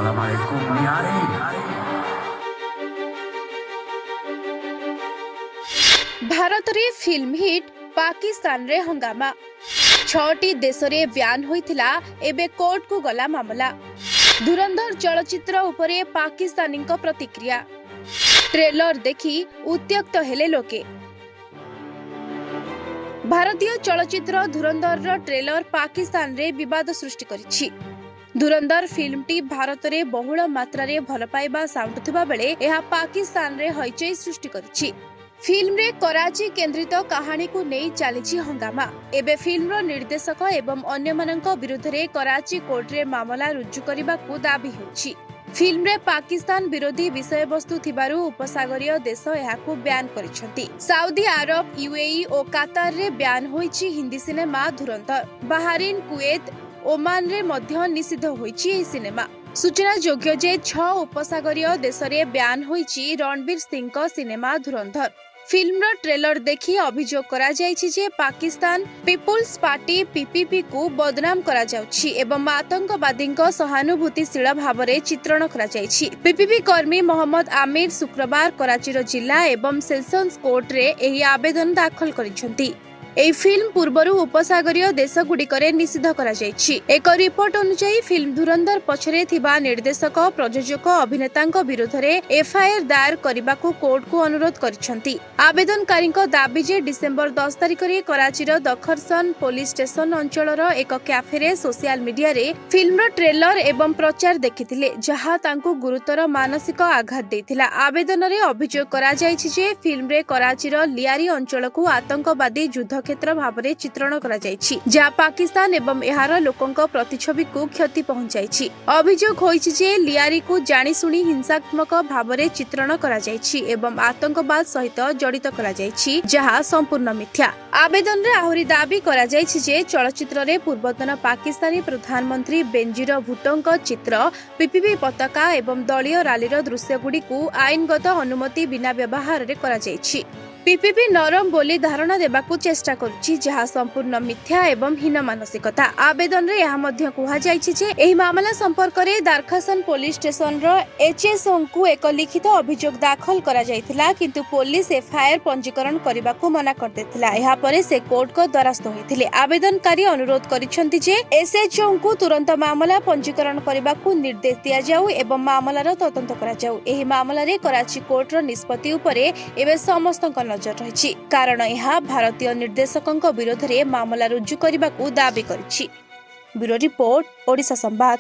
अस्सलामुअलैकुम नियारे। भारत रे film hit Pakistan रे हंगामा 6टी देश रे ब्यान होइथिला एबे कोर्ट को गला मामला। धुरंधर चलचित्र उपरे पाकिस्तानी प्रतिक्रिया। ट्रेलर देखि उत्त्यक्त हेले लोके। भारतीय चलचित्र धुरंधर रो ट्रेलर पाकिस्तान रे विवाद सृष्टि करिछि। धुरंधर फिल्मटी भारत रे बहुल मात्रा रे भल पाइबा साउंटुथिबा बेले एहा पाकिस्तान रे हइचई सृष्टि करिछि। फिल्म रे कराची केंद्रित कहानी को नहीं चली हंगामा। एबे फिल्म रो निर्देशक एवं अन्य मानक विरुद्ध रे कराची कोर्ट रे मामला रुजु करबा को दाबी होछि। फिल्म रे पाकिस्तान विरोधी विषय वस्तु थिबारु उपसागरीय देश एहाकु ब्यान करिसंती। सऊदी अरब, यूएई और कतार रे ब्यान होइछि हिंदी सिनेमा धुरंधर। बहरीन, कुवैत, ओमान रे मध्य निषिद्ध होइछि एही सिनेमा। सूचना योग्य जे 6 उपसागरीय देश रे ब्यान होइछि रणबीर सिंह को सिनेमा धुरंधर। फिल्म रो ट्रेलर देखि अभियोग करा जायछि जे पाकिस्तान पीपुल्स पार्टी पीपीपी को बदनाम करा जाउछि एवं आतंकवादी सहानुभूतिशील भाव में चित्रण करा जायछि। पीपीपी कर्मी मोहम्मद आमिर शुक्रवार कराची रो जिला एवं सेशंस कोर्ट रे एही आवेदन दाखल करिसंती। एही फिल्म पूर्वरु उपसागरीय देश गुड़िकरे निषिद्ध करा जायछि। एक रिपोर्ट अनुसार फिल्म धुरंधर पछरे थिबा निर्देशक, प्रयोजक, अभिनेतांक विरुद्ध रे एफआईआर दायर करबाकू कोर्ट को अनुरोध करिसंती। आवेदनकारीक दाबी जे डिसेंबर 10 तारिख रे कराचीर दखरसन पुलिस स्टेशन अंचलर एक कैफे रे सोशल मीडिया रे फिल्म रो ट्रेलर एवं प्रचार देखिथिले, जहा तांकू गुरुतर मानसिक आघात देथिला। आवेदन रे अभियोग करा जायछि जे फिल्म रे कराचीर लियारी अंचल को आतंकवादी युद्ध क्षेत्र भाव में चित्रण करा जायछि, जहाँ पाकिस्तान एवं एहार लोकंक प्रतिछवि को क्षति पहुंचाइछि। अभियोग होइछि जे लियारी को जानी सुनी हिंसात्मक भाव में चित्रण करा जायछि एवं आतंकवाद सहित जड़ित करा जायछि, जहाँ संपूर्ण मिथ्या। आवेदन रे आहुरी दाबी करा जायछि जे चलचित्र रे पूर्वतन पाकिस्तानी प्रधानमंत्री बेनजीर भुट्टोंक चित्र, पीपीपी पताका एवं दलीय रैलीर दृश्य गुडी को आईनगत अनुमति बिना व्यवहार रे करा जायछि। पीपीपी नरम बोली धारणा देबाकू चेष्टा करुछि, जहाँ संपूर्ण मिथ्या एवं हीन मानसिकता। आवेदन रे यह मध्य कुहा जायछि जे एही मामला संपर्क रे दारखासन पुलिस स्टेशन रो एचएसओ को एक लिखित अभियोग दाखल करा जायथिला, किंतु पुलिस एफआईआर पंजीकरण करबाकू मना कर देथिला। एहा परे से कोर्ट को द्वारस्थ होइथिले। आवेदनकारी अनुरोध करिसंती जे एसएचओ को तुरंत मामला पंजीकरण करबाकू निर्देश दिया जाऊ एवं मामलार तदंत करा जाऊ। एही मामला रे कराची कोर्ट रो निष्पत्ति उपरे एबे समस्तक नजर रही, कारण यह भारतीय निर्देशकों विरोध में मामला रुजु करने को दाबी करिछि। ब्यूरो रिपोर्ट, ओडिशा संवाद।